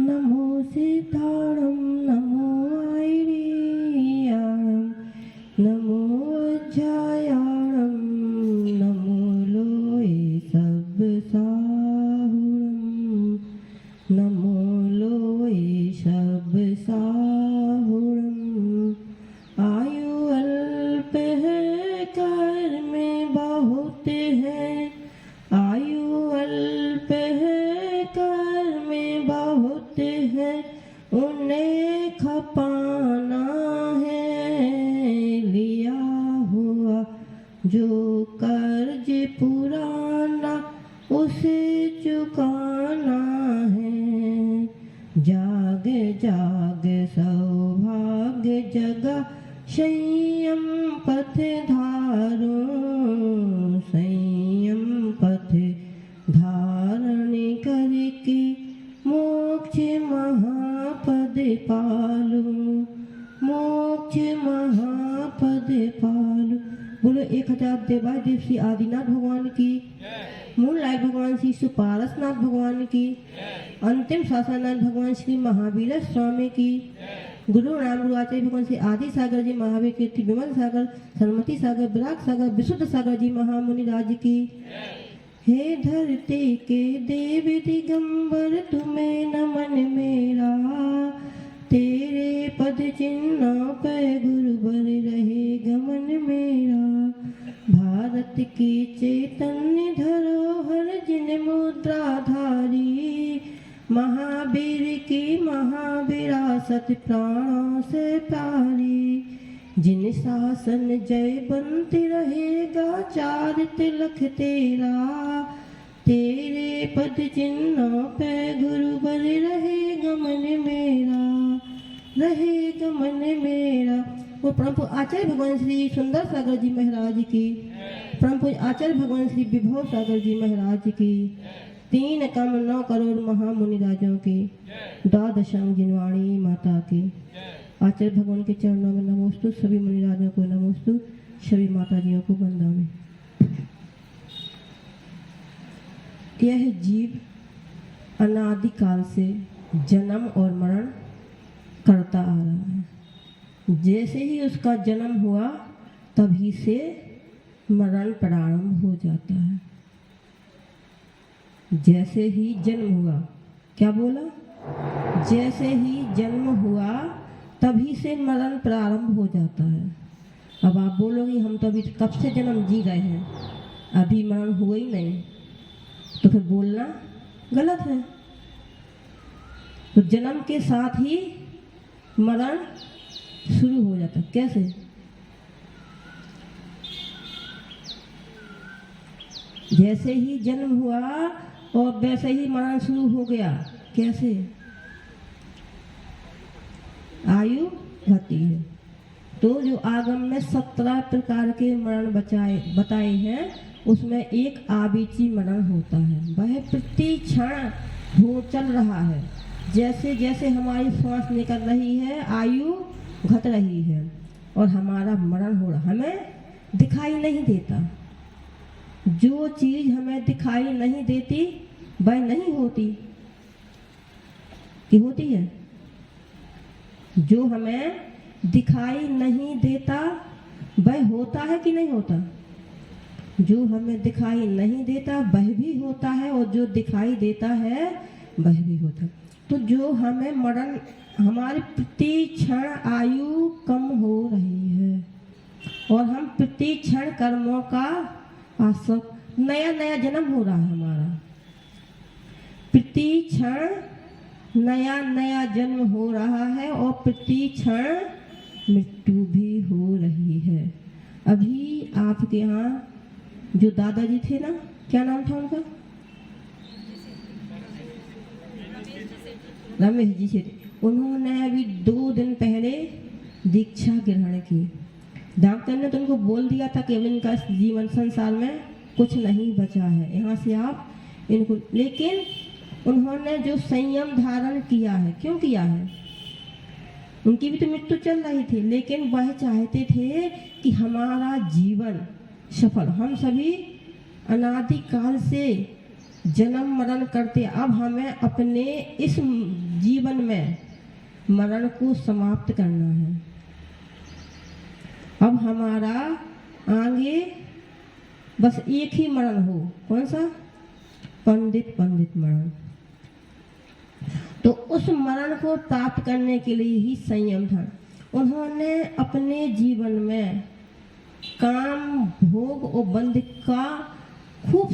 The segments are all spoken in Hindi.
नमो सितारम नमो आयरियाणम नमो अज्जायाणम नमो लोए सब साहुरम नमो लोए सब साहुरम। आयु अल्प है कर्म बहुत है, आयु अल्प है कर्म बहुत है, उन्हें खपाना है लिया हुआ जो कर्ज पुराना उसे चुकाना है। जाग जाग सौभाग्य जगा संयम पथ धारो, संयम पथ धारण करके मोक्ष महापद पालो, मोक्ष महापद पालो। बोलो 1000 देवादेव श्री आदिनाथ भगवान की, मूलराय भगवान श्री सुपारसनाथ भगवान की, अंतिम शासनाथ भगवान श्री महावीर स्वामी की, गुरु राम गुरुआचार्य भगवान श्री आदि सागर जी महावीर कीर्ति विमल सागर सरमती सागर विराग सागर विशुद्ध सागर जी महामुनि राज की। हे धरती के देव दिगंबर तुम्हें नमन मेरा, तेरे पद चिन्ह पे गुरुवर रहे गमन मेरा। भारत की चैतन्य धरोहर जिन मुद्राधारी, महावीर की महाविरासत प्राणों से प्यारी। जिन शासन जय बनती रहेगा चार तिलक तेरा, तेरे पद चिन्हों पे गुरुवर रहे गमन मेरा, रहे गमन मेरा। वो परम पूज्य आचार्य भगवान श्री सुंदर सागर जी महाराज की, परम पूज्य आचार्य भगवान श्री विभव सागर जी महाराज की, 3 कम 9 करोड़ महामुनि राजों की, द्वादशांग जिनवाणी माता की। आचार्य भगवान के चरणों में नमोस्तु, सभी मुनि राजों को नमोस्तु, सभी माता जियों को वंदन। यह जीव अनादिकाल से जन्म और मरण करता आ रहा है। जैसे ही उसका जन्म हुआ तभी से मरण प्रारंभ हो जाता है। जैसे ही जन्म हुआ, क्या बोला? जैसे ही जन्म हुआ तभी से मरण प्रारंभ हो जाता है। अब आप बोलोगे हम तो अभी कब से जन्म जी रहे हैं, अभी मरण हुआ ही नहीं, तो फिर बोलना गलत है। तो जन्म के साथ ही मरण शुरू हो जाता। कैसे? जैसे ही जन्म हुआ और वैसे ही मरण शुरू हो गया। कैसे? आयु घटती है। तो जो आगम में 17 प्रकार के मरण बताए हैं, उसमें एक आबीची मरण होता है। वह प्रति क्षण हो चल रहा है। जैसे जैसे हमारी श्वास निकल रही है, आयु घट रही है और हमारा मरण हो रहा, हमें दिखाई नहीं देता। जो चीज हमें दिखाई नहीं देती वह नहीं होती कि होती है? जो हमें दिखाई नहीं देता वह होता है कि नहीं होता? जो हमें दिखाई नहीं देता वह भी होता है और जो दिखाई देता है वह भी होता है। तो जो हमें मरण, हमारी प्रति क्षण आयु कम हो रही है और हम प्रति क्षण कर्मों का आसक्त, नया नया जन्म हो रहा है हमारा। प्रति क्षण नया नया जन्म हो रहा है और प्रति क्षण मृत्यु भी हो रही है। अभी आपके यहाँ जो दादाजी थे ना, क्या नाम था उनका? रमेश जी से। उन्होंने अभी 2 दिन पहले दीक्षा ग्रहण की। डॉक्टर ने तो उनको बोल दिया था कि अब इनका जीवन संसार में कुछ नहीं बचा है, यहाँ से आप इनको, लेकिन उन्होंने जो संयम धारण किया है, क्यों किया है? उनकी भी तो मृत्यु चल रही थी, लेकिन वह चाहते थे कि हमारा जीवन सफल। हम सभी अनादिकाल से जन्म मरण करते, अब हमें अपने इस जीवन में मरण को समाप्त करना है। अब हमारा आगे बस एक ही मरण हो, कौन सा? पंडित मरण। तो उस मरण को प्राप्त करने के लिए ही संयम था। उन्होंने अपने जीवन में काम, भोग और बंध का खूब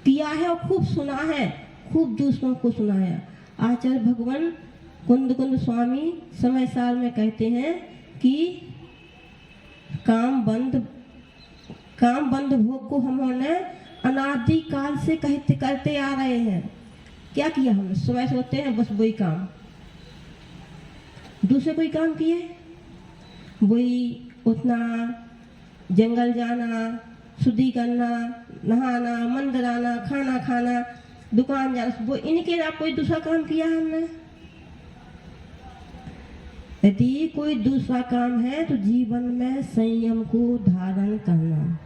किया है और खूब सुना है, खूब दूसरों को सुनाया। आचार्य भगवान कुंद स्वामी समय साल में कहते हैं कि काम बंध भोग को हमने अनादि काल से करते आ रहे हैं। क्या किया हमने? सुबह सोते हैं बस वही काम, दूसरे कोई काम किए? वही उठना, जंगल जाना, शुद्धि करना, नहाना, मंदिर आना, खाना खाना, दुकान जाना, वो इनके अलावा कोई दूसरा काम किया हमने? यदि कोई दूसरा काम है तो जीवन में संयम को धारण करना।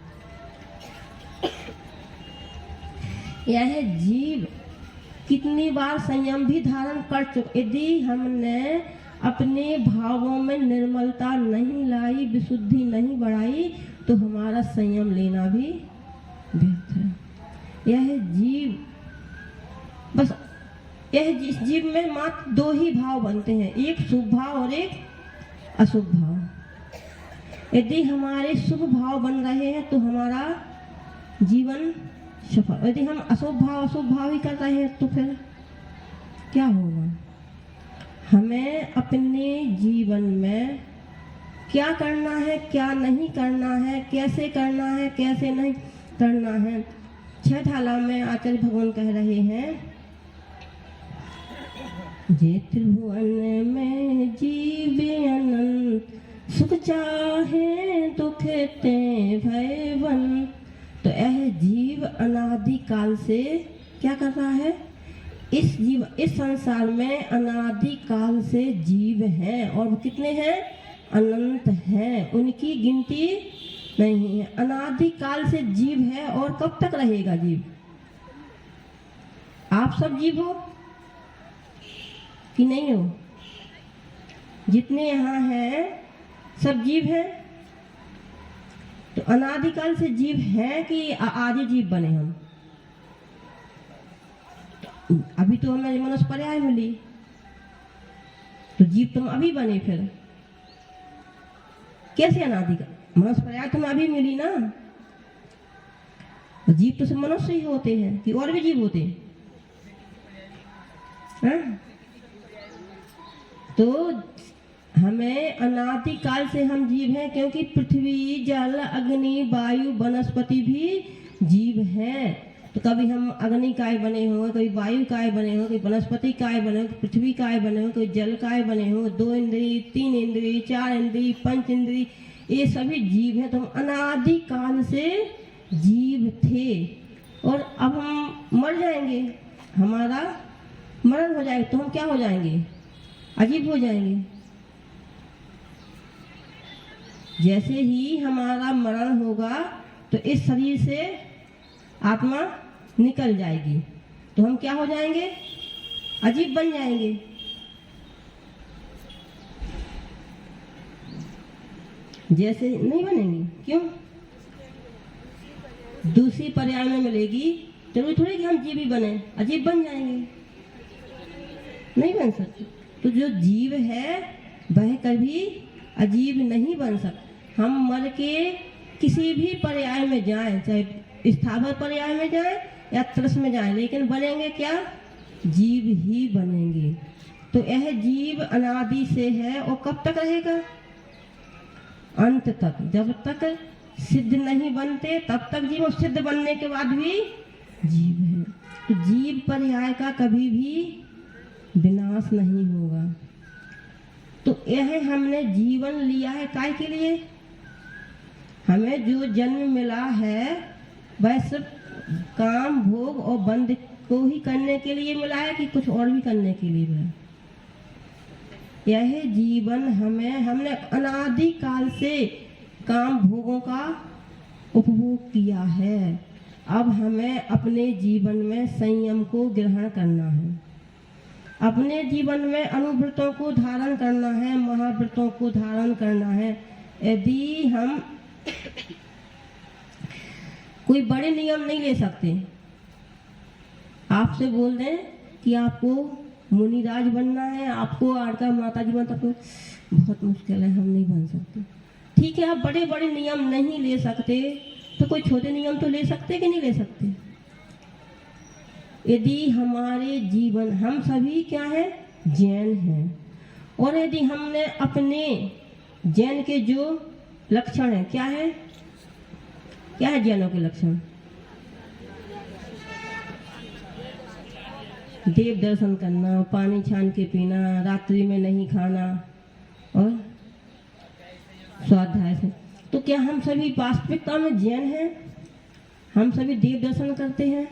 यह जीव कितनी बार संयम भी धारण कर चुके। यदि हमने अपने भावों में निर्मलता नहीं लाई, विशुद्धि नहीं बढ़ाई, तो हमारा संयम लेना भी व्यर्थ है। यह जीव बस, यह जीव में मात्र दो ही भाव बनते हैं, एक शुभ भाव और एक अशुभ भाव। यदि हमारे शुभ भाव बन रहे हैं तो हमारा जीवन सफल। यदि हम अशुभ भाव ही कर रहे हैं तो फिर क्या होगा? हमें अपने जीवन में क्या करना है, क्या नहीं करना है, कैसे करना है, कैसे नहीं करना है। छह ढाला में आचार्य भगवान कह रहे हैं, जे त्रिभुवन में जीवे अनंत, सुख चाहे दुख ते भयवन। तो यह जीव अनादि काल से क्या कर रहा है? इस संसार में अनादि काल से जीव हैं, और वो कितने हैं? अनंत हैं, उनकी गिनती नहीं है। अनादि काल से जीव है, और कब तक रहेगा जीव? आप सब जीव हो कि नहीं हो? जितने यहाँ हैं सब जीव हैं। तो अनादिकाल से जीव हैं कि आज ही जीव बने हम? अभी तो हमें मनुष्य पर्याय मिली, तो जीव तुम अभी बने, फिर कैसे अनादिकाल? मनुष्य पर्याय तुम्हें अभी मिली ना। जीव तो सब मनुष्य ही होते हैं कि और भी जीव होते हैं? तो हमें अनादिकाल से हम जीव हैं, क्योंकि पृथ्वी, जल, अग्नि, वायु, वनस्पति भी जीव हैं। तो कभी हम अग्नि काय बने हो, कभी वायु काय बने हो, कभी वनस्पति काय बने हो, पृथ्वी काय बने हो, कभी जल काय बने हो। 2 इंद्रिय, 3 इंद्रिय, 4 इंद्रिय, 5 इंद्रिय, ये सभी जीव हैं। तो हम अनादिकाल से जीव थे, और अब हम मर जाएंगे, हमारा मरण हो जाएगा, तो हम क्या हो जाएंगे? अजीब हो जाएंगे। जैसे ही हमारा मरण होगा तो इस शरीर से आत्मा निकल जाएगी, तो हम क्या हो जाएंगे? अजीब बन जाएंगे। जैसे नहीं बनेंगे, क्यों? दूसरी पर्याय में मिलेगी, जरूरी थोड़ी कि हम जीव ही बने, अजीब बन जाएंगे, नहीं बन सकते। तो जो जीव है वह कभी अजीब नहीं बन सकता। हम मर के किसी भी पर्याय में जाएं, चाहे स्थावर पर्याय में जाएं या त्रस में जाएं, लेकिन बनेंगे क्या? जीव ही बनेंगे। तो यह जीव अनादि से है, और कब तक रहेगा? अंत तक। जब तक सिद्ध नहीं बनते तब तक जीव, और सिद्ध बनने के बाद भी जीव है। तो जीव पर्याय का कभी भी विनाश नहीं होगा। तो यह हमने जीवन लिया है काय के लिए? हमें जो जन्म मिला है वह सिर्फ काम, भोग और बंध को ही करने के लिए मिला है कि कुछ और भी करने के लिए मिला? यह जीवन हमने अनादि काल से काम भोगों का उपभोग किया है, अब हमें अपने जीवन में संयम को ग्रहण करना है, अपने जीवन में अनुव्रतों को धारण करना है, महाव्रतों को धारण करना है। यदि हम कोई बड़े नियम नहीं ले सकते, आपसे बोल दें कि आपको मुनिराज बनना है, आपको आड़का माता जी बनना, तो बहुत मुश्किल है, हम नहीं बन सकते। ठीक है, आप बड़े बड़े नियम नहीं ले सकते तो कोई छोटे नियम तो ले सकते कि नहीं ले सकते। यदि हमारे जीवन, हम सभी क्या है, जैन हैं, और यदि हमने अपने जैन के जो लक्षण है, क्या है, क्या है जैनों के लक्षण? देव दर्शन करना, पानी छान के पीना, रात्रि में नहीं खाना और स्वाध्याय से। तो क्या हम सभी वास्तविकता में जैन हैं? हम सभी देव दर्शन करते हैं,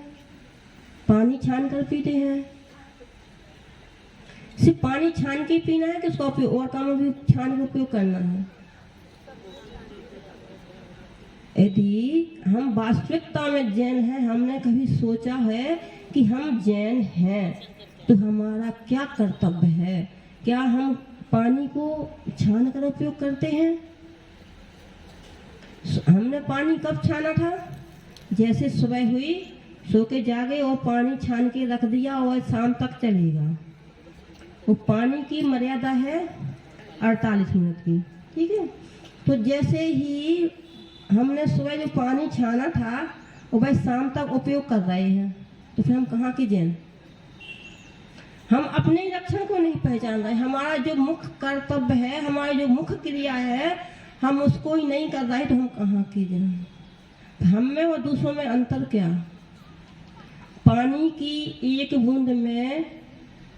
पानी छान कर पीते हैं? सिर्फ पानी छान के पीना है कि उसका उपयोग और कामों में भी छान का उपयोग करना है? यदि हम वास्तविकता में जैन हैं, हमने कभी सोचा है कि हम जैन हैं, तो हमारा क्या कर्तव्य है? क्या हम पानी को छान कर उपयोग करते हैं? हमने पानी कब छाना था? जैसे सुबह हुई, सो के जागे और पानी छान के रख दिया और शाम तक चलेगा। वो पानी की मर्यादा है 48 मिनट की, ठीक है। तो जैसे ही हमने सुबह जो पानी छाना था वो भाई शाम तक उपयोग कर रहे हैं, तो फिर हम कहाँ के जैन? हम अपने लक्षण को नहीं पहचान रहे। हमारा जो मुख्य कर्तव्य है, हमारी जो मुख्य क्रिया है, हम उसको ही नहीं कर रहे, तो हम कहाँ के जैन? हम में और दूसरों में अंतर क्या? पानी की एक बूंद में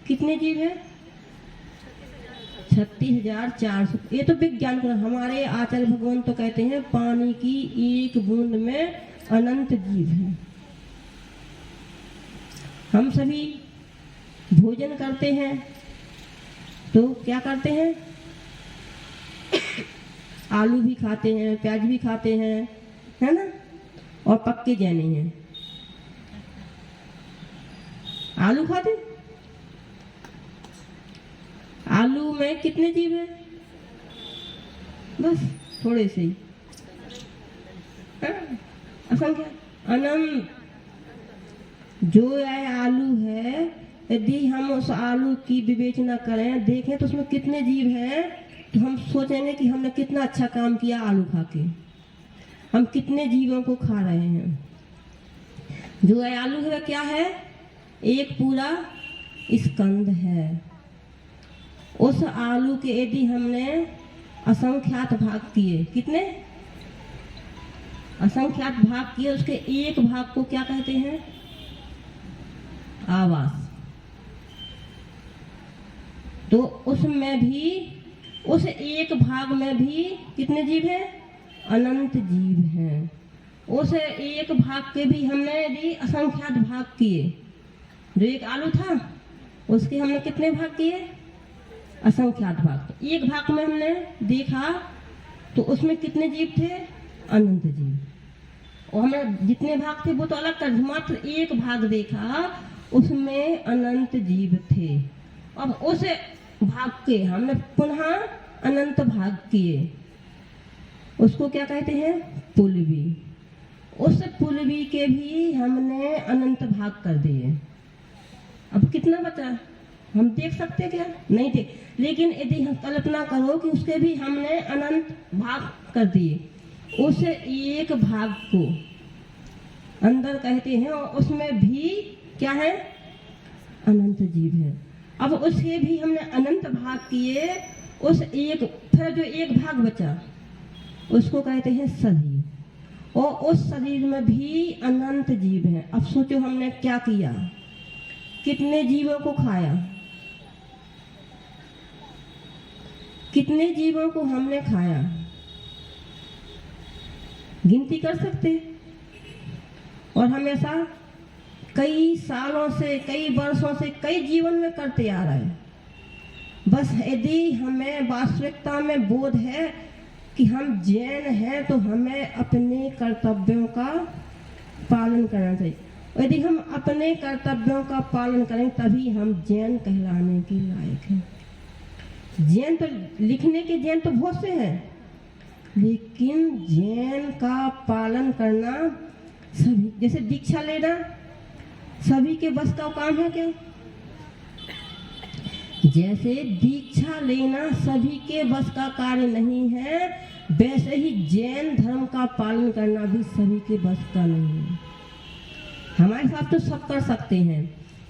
कितने जीव है? 36,400। ये तो विज्ञान को, हमारे आचार्य भगवान तो कहते हैं पानी की एक बूंद में अनंत जीव है। हम सभी भोजन करते हैं तो क्या करते हैं? आलू भी खाते हैं, प्याज भी खाते हैं, है ना? और पक्के जैनी हैं। आलू खाते? आलू में कितने जीव है? बस थोड़े से ही, असंख्य, अनंत। जो है आलू है, यदि हम उस आलू की विवेचना करें, देखें तो उसमें कितने जीव हैं, तो हम सोचेंगे कि हमने कितना अच्छा काम किया आलू खा के। हम कितने जीवों को खा रहे हैं। जो है आलू है क्या है? एक पूरा स्कंद है। उस आलू के यदि हमने असंख्यात भाग किए, कितने असंख्यात भाग किए, उसके एक भाग को क्या कहते हैं? आवास। तो उसमें भी, उस एक भाग में भी कितने जीव हैं? अनंत जीव हैं। उस एक भाग के भी हमने यदि असंख्यात भाग किए, जो एक आलू था उसके हमने कितने भाग किए? असंख्यात भाग। तो एक भाग में हमने देखा तो उसमें कितने जीव थे? अनंत जीव। और हमने जितने भाग थे वो तो अलग कर, मात्र एक भाग देखा, उसमें अनंत जीव थे। अब उस भाग के हमने पुनः अनंत भाग किए, उसको क्या कहते हैं? पुलवी। उस पुलवी के भी हमने अनंत भाग कर दिए। अब कितना बचा? हम देख सकते क्या? नहीं देख। लेकिन यदि हम कल्पना करो कि उसके भी हमने अनंत भाग कर दिए, उस एक भाग को अंदर कहते हैं, और उसमें भी क्या है? अनंत जीव है। अब उसके भी हमने अनंत भाग किए, उस एक, फिर जो एक भाग बचा उसको कहते हैं शरीर, और उस शरीर में भी अनंत जीव हैं। अब सोचो हमने क्या किया, कितने जीवों को खाया, कितने जीवों को हमने खाया, गिनती कर सकते? और हमेशा कई सालों से, कई वर्षों से, कई जीवन में करते आ रहे हैं। बस यदि हमें वास्तविकता में बोध है कि हम जैन हैं, तो हमें अपने कर्तव्यों का पालन करना चाहिए। यदि हम अपने कर्तव्यों का पालन करें तभी हम जैन कहलाने के लायक हैं। जैन तो लिखने के जैन तो बहुत से हैं, लेकिन जैन का पालन करना सभी, जैसे दीक्षा लेना सभी के बस का काम है क्या? जैसे दीक्षा लेना सभी के बस का कार्य नहीं है, वैसे ही जैन धर्म का पालन करना भी सभी के बस का नहीं है। हमारे साथ तो सब कर सकते हैं,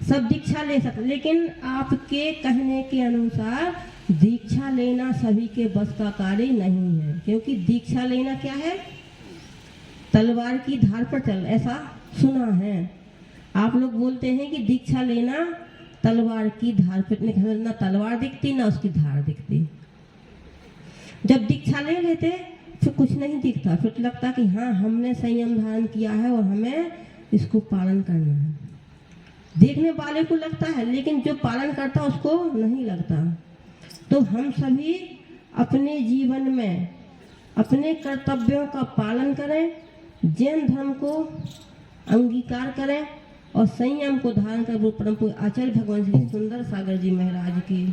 सब दीक्षा ले सकते, लेकिन आपके कहने के अनुसार दीक्षा लेना सभी के बस का कार्य नहीं है, क्योंकि दीक्षा लेना क्या है? तलवार की धार पर चल, ऐसा सुना है। आप लोग बोलते हैं कि दीक्षा लेना तलवार की धार पर, ना तलवार दिखती ना उसकी धार दिखती। जब दीक्षा ले लेते फिर कुछ नहीं दिखता, फिर लगता कि हाँ हमने संयम धारण किया है और हमें इसको पालन करना है। देखने वाले को लगता है, लेकिन जो पालन करता उसको नहीं लगता। तो हम सभी अपने जीवन में अपने कर्तव्यों का पालन करें, जैन धर्म को अंगीकार करें और संयम को धारण कर वो परम पूज्य आचार्य भगवान श्री सुंदर सागर जी महाराज की